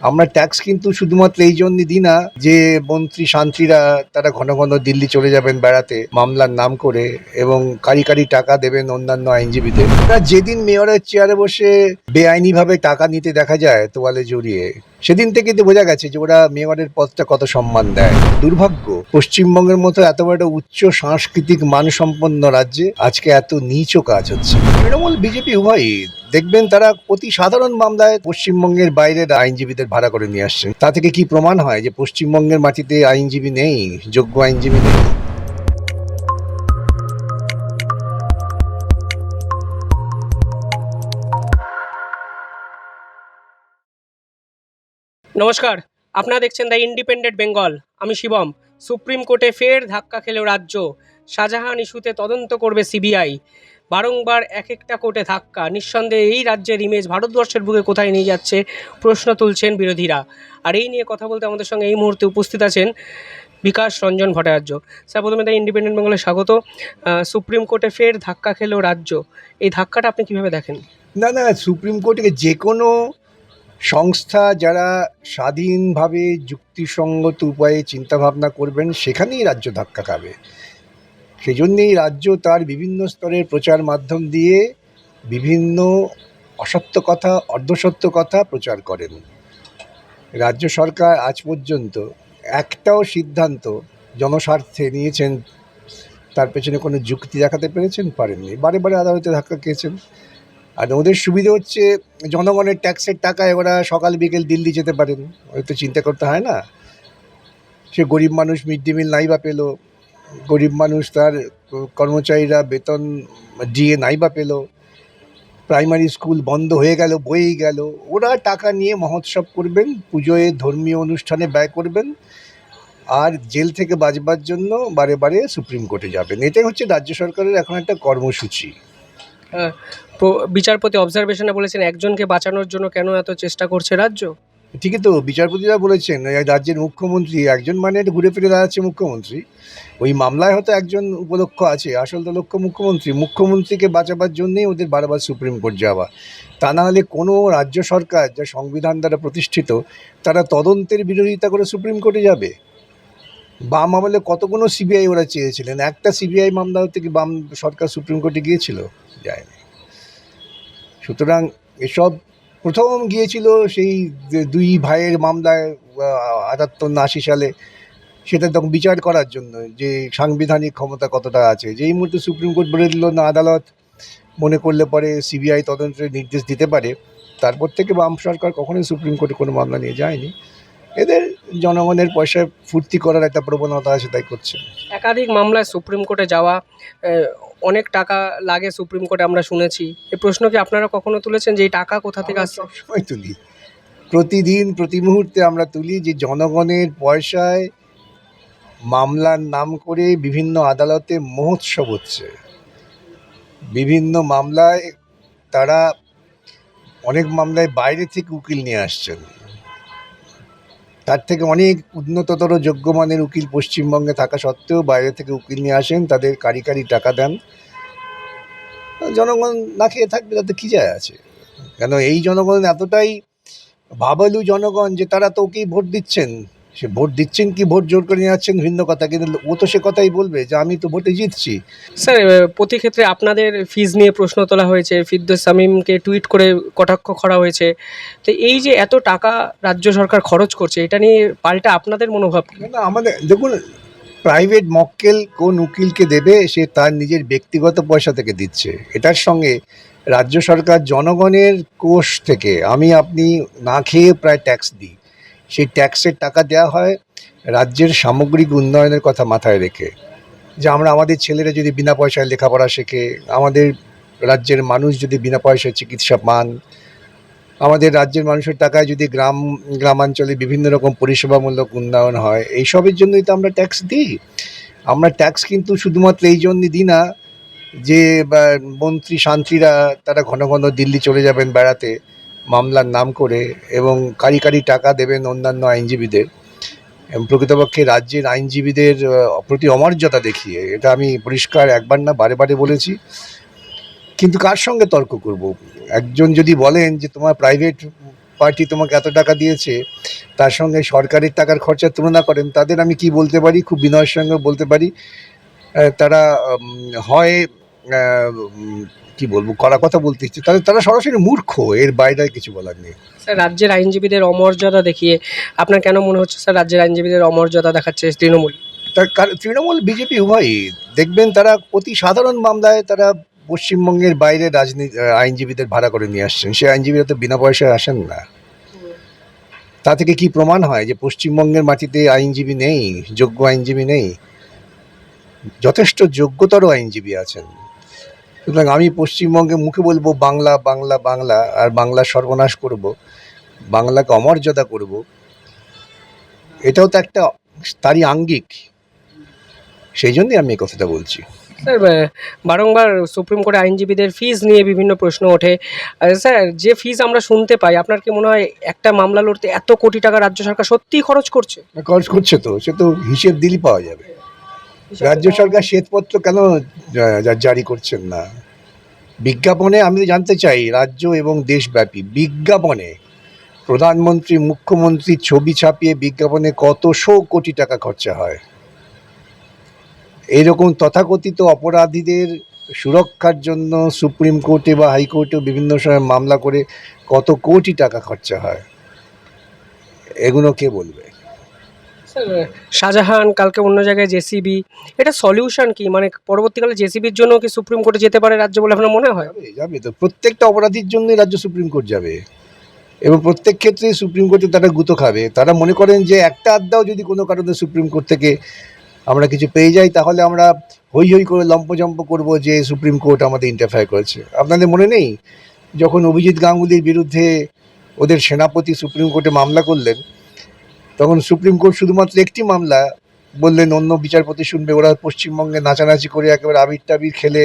আমরা ট্যাক্স কিন্তু শুধুমাত্র এই জন্যই দিই না যে মন্ত্রী শান্ত্রীরা তারা ঘন ঘন দিল্লি চলে যাবেন বেড়াতে মামলার নাম করে এবং কারি কারি টাকা দেবেন অন্যান্য আইনজীবীদের। যেদিন মেয়রের চেয়ারে বসে বেআইনিভাবে টাকা নিতে দেখা যায় তোয়ালে জড়িয়ে, সেদিন থেকে তো বোঝা গেছে যে ওরা মেয়রের পদটা কত সম্মান দেয়। দুর্ভাগ্য, পশ্চিমবঙ্গের মতো এত বড় একটা উচ্চ সাংস্কৃতিক মানসম্পন্ন রাজ্যে আজকে এত নীচ কাজ হচ্ছে। তৃণমূল বিজেপি উভয়ই দেখবেন তারা অতি সাধারণ মামলায় পশ্চিমবঙ্গের বাইরের আইনজীবীদের ভাড়া করে নিয়ে আসছেন। তা থেকে কি প্রমাণ হয় যে পশ্চিমবঙ্গের মাটিতে আইনজীবী নেই, যোগ্য আইনজীবী নেই? নমস্কার, আপনারা দেখছেন দ্য ইন্ডিপেন্ডেন্ট বেঙ্গল। আমি শিবম। সুপ্রিম কোর্টে ফের ধাক্কা খেলেও রাজ্য। শাহজাহান ইস্যুতে তদন্ত করবে সিবিআই। বারংবার এক একটা কোর্টে ধাক্কা। নিঃসন্দেহে এই রাজ্যের ইমেজ ভারতবর্ষের বুকে কোথায় নিয়ে যাচ্ছে প্রশ্ন তুলছেন বিরোধীরা। আর এই নিয়ে কথা বলতে আমাদের সঙ্গে এই মুহূর্তে উপস্থিত আছেন বিকাশ রঞ্জন ভট্টাচার্য। স্যার, প্রথমে দ্য ইন্ডিপেন্ডেন্ট বেঙ্গলে স্বাগত। সুপ্রিম কোর্টে ফের ধাক্কা খেলেও রাজ্য, এই ধাক্কাটা আপনি কীভাবে দেখেন? না, সুপ্রিম কোর্টে যে কোনো সংস্থা যারা স্বাধীনভাবে যুক্তিসঙ্গত উপায়ে চিন্তাভাবনা করবেন সেখানেই রাজ্য ধাক্কা খাবে। সেই জন্যেই রাজ্য তার বিভিন্ন স্তরের প্রচার মাধ্যম দিয়ে বিভিন্ন অসত্য কথা, অর্ধসত্য কথা প্রচার করেন। রাজ্য সরকার আজ পর্যন্ত একটাও সিদ্ধান্ত জনস্বার্থে নিয়েছেন তার পেছনে কোনো যুক্তি দেখাতে পেরেছেন? পারেননি। বারে বারে আদালতে ধাক্কা খেয়েছেন। আর ওদের সুবিধে হচ্ছে জনগণের ট্যাক্সের টাকায় ওরা সকাল বিকেল দিল্লি যেতে পারেন, হয়তো চিন্তা করতে হয় না। সে গরিব মানুষ মিড ডে মিল নাই বা পেলো, গরিব মানুষ তার কর্মচারীরা বেতন দিয়ে নাই বা পেলো, প্রাইমারি স্কুল বন্ধ হয়ে গেল, বয়েই গেল, ওরা টাকা নিয়ে মহোৎসব করবেন, পুজোয় ধর্মীয় অনুষ্ঠানে ব্যয় করবেন, আর জেল থেকে বাঁচবার জন্য বারে বারে সুপ্রিম কোর্টে যাবেন। এটাই হচ্ছে রাজ্য সরকারের এখন একটা কর্মসূচি। বিচারপতি অবজারভেশনে বলেছেন একজনকে বাঁচানোর জন্য কেন এত চেষ্টা করছে রাজ্য। ঠিকই তো, বিচারপতিরা বলেছেন রাজ্যের মুখ্যমন্ত্রী একজন মানে এটা ঘুরে ফিরে দাঁড়াচ্ছে মুখ্যমন্ত্রী। ওই মামলায় হয়তো একজন উপলক্ষ আছে, আসল তো লক্ষ্য মুখ্যমন্ত্রীকে বাঁচাবার জন্যেই ওদের বারবার সুপ্রিম কোর্ট যাওয়া। তা না হলে কোনো রাজ্য সরকার যা সংবিধান দ্বারা প্রতিষ্ঠিত তারা তদন্তের বিরোধিতা করে সুপ্রিম কোর্টে যাবে? বাম আমলে কতগুলো সিবিআই ওরা চেয়েছিলেন, একটা সিবিআই মামলা থেকে বাম সরকার সুপ্রিম কোর্টে গিয়েছিল? যায়নি। সুতরাং এসব প্রথম গিয়েছিল সেই দুই ভাইয়ের মামলায় ৭৮ না ৮০ সালে, সেটা তখন বিচার করার জন্য যে সাংবিধানিক ক্ষমতা কতটা আছে। যেই মুহূর্তে সুপ্রিম কোর্ট বলে দিল না, আদালত মনে করলে পরে সিবিআই তদন্তের নির্দেশ দিতে পারে, তারপর থেকে বাম সরকার কখনোই সুপ্রিম কোর্টে কোনো মামলা নিয়ে যায়নি। এদের জনগণের পয়সায় ফুর্তি করার একটা প্রবণতা আছে, তাই করছে। একাধিক মামলায় সুপ্রিম কোর্টে যাওয়া, অনেক টাকা লাগে সুপ্রিম কোর্টে, আমরা শুনেছি। এই প্রশ্ন কি আপনারা কখনো তুলেছেন যে এই টাকা কোথা থেকে আসছে? সবসময় তুলি, প্রতিদিন প্রতি মুহূর্তে আমরা তুলি যে জনগণের পয়সায় মামলার নাম করে বিভিন্ন আদালতে মহোৎসব হচ্ছে। বিভিন্ন মামলায় তারা অনেক মামলায় বাইরে থেকে উকিল নিয়ে আসছেন, তার থেকে অনেক উন্নততর যোগ্যমানের উকিল পশ্চিমবঙ্গে থাকা সত্ত্বেও বাইরে থেকে উকিল নিয়ে আসেন, তাদের কারি কারি টাকা দেন। জনগণ না খেয়ে থাকবে, তাতে কী যায় আছে? কেন এই জনগণ এতটাই ভাবালু জনগণ যে তারা তো ওকেই ভোট দিচ্ছেন। সে ভোট দিচ্ছেন কি ভোট জোর করে নিয়ে যাচ্ছেন ভিন্ন কথা, কিন্তু ও তো সে কথাই বলবে যে আমি তো ভোটে জিতছি। স্যার, প্রতি ক্ষেত্রে আপনাদের ফিজ নিয়ে প্রশ্ন তোলা হয়েছে, ফিরদৌস শামীমকে টুইট করে কটাক্ষ করা হয়েছে। তো এই যে এত টাকা রাজ্য সরকার খরচ করছে, এটা নিয়ে পাল্টা আপনাদের মনোভাব কি? না, আমাদের দেখুন, প্রাইভেট মক্কেল কোন উকিলকে দেবে সে তার নিজের ব্যক্তিগত পয়সা থেকে দিচ্ছে। এটার সঙ্গে রাজ্য সরকার জনগণের কোষ থেকে আমি আপনি না খেয়ে প্রায় ট্যাক্স দিই, সেই ট্যাক্সের টাকা দেওয়া হয় রাজ্যের সামগ্রিক উন্নয়নের কথা মাথায় রেখে, যে আমরা আমাদের ছেলেরা যদি বিনা পয়সায় লেখাপড়া শেখে, আমাদের রাজ্যের মানুষ যদি বিনা পয়সায় চিকিৎসা পান, আমাদের রাজ্যের মানুষের টাকায় যদি গ্রামাঞ্চলে বিভিন্ন রকম পরিষেবামূলক উন্নয়ন হয়, এইসবের জন্যই তো আমরা ট্যাক্স দিই। আমরা ট্যাক্স কিন্তু শুধুমাত্র এই জন্যই দিই না যে মন্ত্রী শান্ত্রীরা তারা ঘন ঘন দিল্লি চলে যাবেন বেড়াতে মামলার নাম করে এবং কারি কারি টাকা দেবেন অন্যান্য আইনজীবীদের, এবং প্রকৃতপক্ষে রাজ্যের আইনজীবীদের প্রতি অমর্যাদা দেখিয়ে। এটা আমি পরিষ্কার একবার না বারে বারে বলেছি। কিন্তু কার সঙ্গে তর্ক করব? একজন যদি বলেন যে তোমার প্রাইভেট পার্টি তোমাকে এত টাকা দিয়েছে, তার সঙ্গে সরকারের টাকার খরচার তুলনা করেন, তাদের আমি কি বলতে পারি, খুব বিনয়ের সঙ্গে বলতে পারি, তারা হয় কি বলবো, কড়া কথা বলতে ইচ্ছে, তারা সরাসরি মূর্খ, এর বাইরে আর কিছু বলার নেই। স্যার রাজ্যের আইনজীবীদের অমর্যাদা দেখিয়ে আপনার কেন মনে হচ্ছে স্যার রাজ্যের আইনজীবীদের অমর্যাদা দেখাচ্ছে তৃণমূল? তার তৃণমূল বিজেপি উভয়ই দেখবেন, তারা অতি সাধারণ মামলায় তারা পশ্চিমবঙ্গের বাইরে আইনজীবীদের ভাড়া করে নিয়ে আসছেন। সে আইনজীবীরা তো বিনা পয়সায় আসেন না। তা থেকে কি প্রমাণ হয় যে পশ্চিমবঙ্গের মাটিতে আইনজীবী নেই, যোগ্য আইনজীবী নেই? যথেষ্ট যোগ্যতর আইনজীবী আছেন। সুতরাং আমি পশ্চিমবঙ্গে মুখে বলবো বাংলা বাংলা বাংলা, আর বাংলা সর্বনাশ করব, বাংলাকে অমর্যাদা করব, এটাও তো একটা তারই আঙ্গিক। সেই জন্যই আমি এই কথাটা বলছি। স্যার বারংবার সুপ্রিম কোর্টে আইনজীবীদের ফিজ নিয়ে বিভিন্ন প্রশ্ন ওঠে। স্যার যে ফিজ আমরা শুনতে পাই, আপনার কি মনে হয় একটা মামলা লড়তে এত কোটি টাকা রাজ্য সরকার সত্যিই খরচ করছে? খরচ করছে তো, সে তো হিসেব দিলেই পাওয়া যাবে। রাজ্য সরকার শ্বেতপত্র কেন জারি করছেন না? বিজ্ঞাপনে আমি তো জানতে চাই, রাজ্য এবং দেশব্যাপী বিজ্ঞাপনে প্রধানমন্ত্রী মুখ্যমন্ত্রীর ছবি ছাপিয়ে বিজ্ঞাপনে কতশো কোটি টাকা খরচা হয়। এইরকম তথাকথিত অপরাধীদের সুরক্ষার জন্য সুপ্রিম কোর্টে বা হাইকোর্টেও বিভিন্ন সময় মামলা করে কত কোটি টাকা খরচা হয়, এগুলো কে বলবে? স্যার শাহজাহান, কালকে অন্য জায়গায় জেসিবি, এটা সলিউশন কি? মানে পরবর্তীকালে জেসিবির জন্য কি সুপ্রিম কোর্টে যেতে পারে রাজ্য বলে আপনার মনে হয়? যাবে তো, প্রত্যেকটা অপরাধীর জন্যই রাজ্য সুপ্রিম কোর্ট যাবে, এবং প্রত্যেক ক্ষেত্রেই সুপ্রিম কোর্টে তারা গুঁতো খাবে। তারা মনে করেন যে একটা আড্ডাও যদি কোনো কারণে সুপ্রিম কোর্ট থেকে আমরা কিছু পেয়ে যাই, তাহলে আমরা হই হই করে লম্পজম্প করবো যে সুপ্রিম কোর্ট আমাদের ইন্টারফেয়ার করেছে। আপনাদের মনে নেই যখন অভিজিৎ গাঙ্গুলির বিরুদ্ধে ওদের সেনাপতি সুপ্রিম কোর্টে মামলা করলেন, তখন সুপ্রিম কোর্ট শুধুমাত্র একটি মামলা বললেন অন্য বিচারপতি শুনবে। ওরা পশ্চিমবঙ্গে নাচানাচি করে একেবারে আবির টাবির খেলে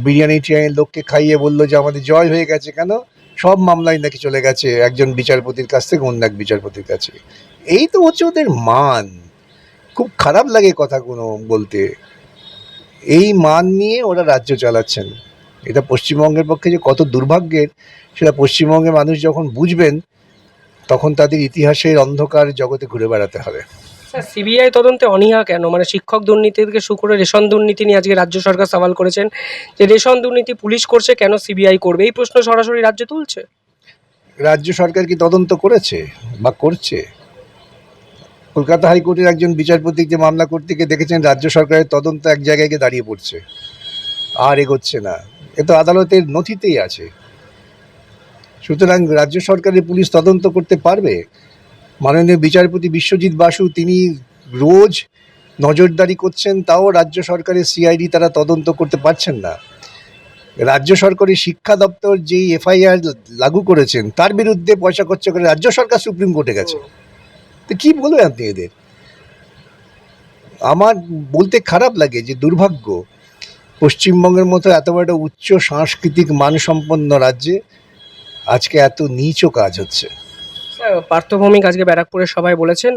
বিরিয়ানি টিরিয়ানি লোককে খাইয়ে বললো যে আমাদের জয় হয়ে গেছে। কেন? সব মামলাই নাকি চলে গেছে একজন বিচারপতির কাছ থেকে অন্য এক বিচারপতির কাছে। এই তো হচ্ছে ওদের মান। খুব খারাপ লাগে কথাগুলো বলতে। এই মান নিয়ে ওরা রাজ্য চালাচ্ছেন। এটা পশ্চিমবঙ্গের পক্ষে যে কত দুর্ভাগ্যের, সেটা পশ্চিমবঙ্গের মানুষ যখন বুঝবেন, তখন তাদের ইতিহাসের অন্ধকার জগতে ঘুরে বেড়াতে হবে। স্যার সিবিআই তদন্তে অনীহা কেন? মানে শিক্ষক দুর্নীতি থেকে শুরু করে রেশন দুর্নীতি নিয়ে আজকে রাজ্য সরকার সওয়াল করেছেন যে রেশন দুর্নীতি পুলিশ করছে, কেন সিবিআই করবে? এই প্রশ্ন সরাসরি রাজ্য তুলছে। রাজ্য সরকার কি তদন্ত করেছে বা করছে? কলকাতা হাইকোর্টের একজন বিচারপতি যে মামলা করতে গিয়ে দেখেছেন রাজ্য সরকারের তদন্ত এক জায়গায় গিয়ে দাঁড়িয়ে পড়ছে, আর এগোচ্ছে না। এ তো আদালতের নথিতেই আছে। সুতরাং রাজ্য সরকারের পুলিশ তদন্ত করতে পারবে। মাননীয় বিচারপতি বিশ্বজিৎ বাসু তিনি রোজ নজরদারি করছেন, তাও রাজ্য সরকারের সিআইডি তারা তদন্ত করতে পারছেন না। রাজ্য সরকারের শিক্ষা দপ্তর যেই এফআইআর লাগু করেছেন, তার বিরুদ্ধে পয়সা খরচা করে রাজ্য সরকার সুপ্রিম কোর্টে গেছে। তো কী বলবেন আপনি এদের? আমার বলতে খারাপ লাগে যে দুর্ভাগ্য, পশ্চিমবঙ্গের মতো এত বড় একটা উচ্চ সাংস্কৃতিক মানসম্পন্ন রাজ্যে আজকে এত নীচ কাজ হচ্ছে। পার্থ ভৌমিক আজকে ব্যারাকপুরে সবাই বলেছেন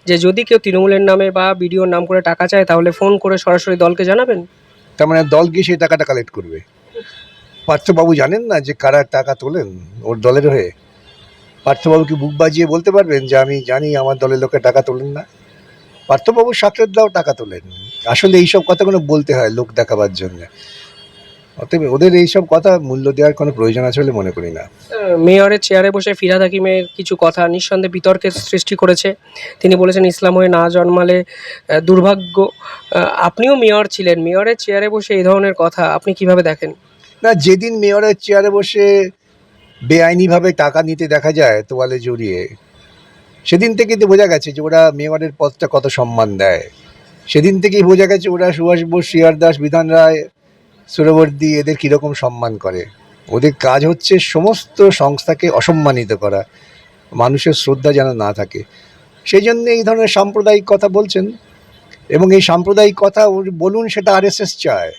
যে যদি কেউ তৃণমূলের নামে বা বিডিওর নাম করে টাকা চায় তাহলে ফোন করে সরাসরি দলকে জানাবেন। তার মানে দল গিয়ে সেই টাকাটা কালেক্ট করবে? পার্থবাবু জানেন না যে কারা টাকা তোলেন ওর দলের হয়ে? পার্থবাবু কি বুক বাজিয়ে বলতে পারবেন যে আমি জানি আমার দলের লোকে টাকা তোলেন না? পার্থবাবু সাকরেদরাও টাকা তোলেন। আসলে এইসব কথাগুলো বলতে হয় লোক দেখাবার জন্য। অতএব ওদের এইসব কথা মূল্য দেওয়ার কোনো প্রয়োজন আছে বলে মনে করি না। মেয়রের চেয়ারে বসে ফিরহাদ হাকিমের কিছু কথা নিঃসন্দেহে বিতর্কের সৃষ্টি করেছে। তিনি বলেছেন ইসলাম হয়ে না জন্মালে দুর্ভাগ্য। আপনিও মেয়র ছিলেন, মেয়রের চেয়ারে বসে এই ধরনের কথা আপনি কিভাবে দেখেন? না, যেদিন মেয়রের চেয়ারে বসে বেআইনিভাবে টাকা নিতে দেখা যায় তোয়ালে জড়িয়ে, সেদিন থেকেই তো বোঝা গেছে যে ওরা মেয়রের পদটা কত সম্মান দেয়। সেদিন থেকেই বোঝা গেছে ওরা সুভাষ বোস, শ্রীয়ার দাস, বিধান রায়, সুরবর্দী এদের কীরকম সম্মান করে। ওদের কাজ হচ্ছে সমস্ত সংস্থাকে অসম্মানিত করা, মানুষের শ্রদ্ধা যেন না থাকে। সেই জন্য এই ধরনের সাম্প্রদায়িক কথা বলছেন, এবং এই সাম্প্রদায়িক কথা বলুন সেটা আরএসএস চায়।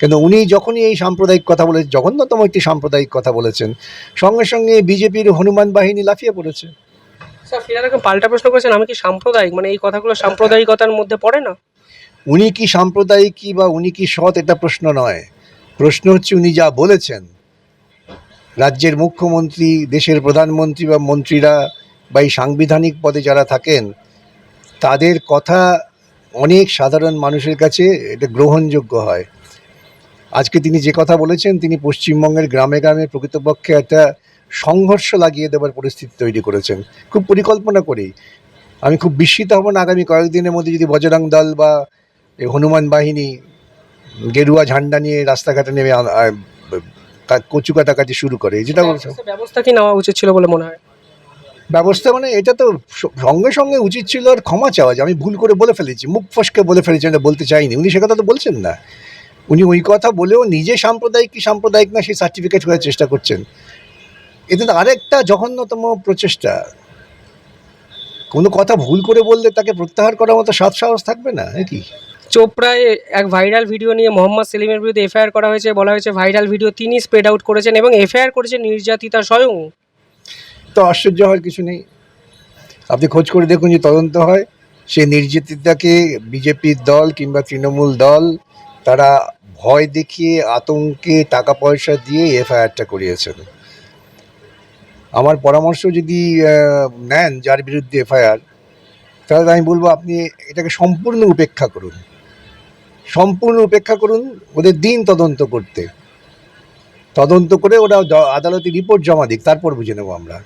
কিন্তু উনি যখনই এই সাম্প্রদায়িক কথা বলে, জঘন্যতম একটি সাম্প্রদায়িক কথা বলেছেন, সঙ্গে সঙ্গে বিজেপির হনুমান বাহিনী লাফিয়ে পড়েছে। স্যার ফিরহাদ হাকিম পাল্টা প্রশ্ন করেছেন আমি কি সাম্প্রদায়িক, মানে এই কথাগুলো সাম্প্রদায়িকতার মধ্যে পড়ে না? উনি কি সাম্প্রদায়িকী বা উনি কি সৎ, এটা প্রশ্ন নয়। প্রশ্ন হচ্ছে উনি যা বলেছেন রাজ্যের মুখ্যমন্ত্রী, দেশের প্রধানমন্ত্রী বা মন্ত্রীরা বা এই সাংবিধানিক পদে যারা থাকেন, তাদের কথা অনেক সাধারণ মানুষের কাছে এটা গ্রহণযোগ্য হয়। আজকে তিনি যে কথা বলেছেন, তিনি পশ্চিমবঙ্গের গ্রামে গ্রামে প্রকৃতপক্ষে একটা সংঘর্ষ লাগিয়ে দেওয়ার পরিস্থিতি তৈরি করেছেন, খুব পরিকল্পনা করেই। আমি খুব বিস্মিত হব না আগামী কয়েকদিনের মধ্যে যদি বজরং দল বা এই হনুমান বাহিনী গেরুয়া ঝান্ডা নিয়ে রাস্তাঘাটে নেমে কচু কাটাকাটি শুরু করে, যেটা বলছো। ব্যবস্থা কি নেওয়া উচিত ছিল বলে মনে হয়? ব্যবস্থা মানে এটা তো সঙ্গে সঙ্গে উচিত ছিল আর ক্ষমা চাওয়া, যে আমি ভুল করে বলে ফেলেছি, মুখ ফসকে বলে ফেলেছি, এটা বলতে চাইনি। উনি সে কথা তো বলছেন না। উনি ওই কথা বলেও নিজে সাম্প্রদায়িক কি সাম্প্রদায়িক না সেই সার্টিফিকেট করার চেষ্টা করছেন। এতে তো আরেকটা জঘন্যতম প্রচেষ্টা। কোনো কথা ভুল করে বললে তাকে প্রত্যাহার করার মতো সাহস থাকবে না নাকি? চোপড়ায় এক ভাইরাল ভিডিও নিয়ে মোহাম্মদ সেলিমের বিরুদ্ধে এফআইআর করা হয়েছে। বলা হয়েছে ভাইরাল ভিডিও তিনি স্প্রেড আউট করেছেন এবং এফআইআর করেছেন নির্যাতিতা স্বয়ং। তো আশ্চর্য হওয়ার কিছু নেই। আপনি খোঁজ করে দেখুন, যে তদন্ত হয়, সেই নির্যাতিতাকে বিজেপির দল কিংবা তৃণমূল দল তারা ভয় দেখিয়ে, আতঙ্কে, টাকা পয়সা দিয়ে এফআইআরটা করিয়েছেন। আমার পরামর্শ, যদি নেন যার বিরুদ্ধে এফআইআর, তাহলে আমি বলবো আপনি এটাকে সম্পূর্ণ উপেক্ষা করুন, সম্পূর্ণ উপেক্ষা করুন। ওদের দিন তদন্ত করতে, তদন্ত করে ওরা আদালতে রিপোর্ট জমা দিক, তারপর বুঝে নেবো আমরা।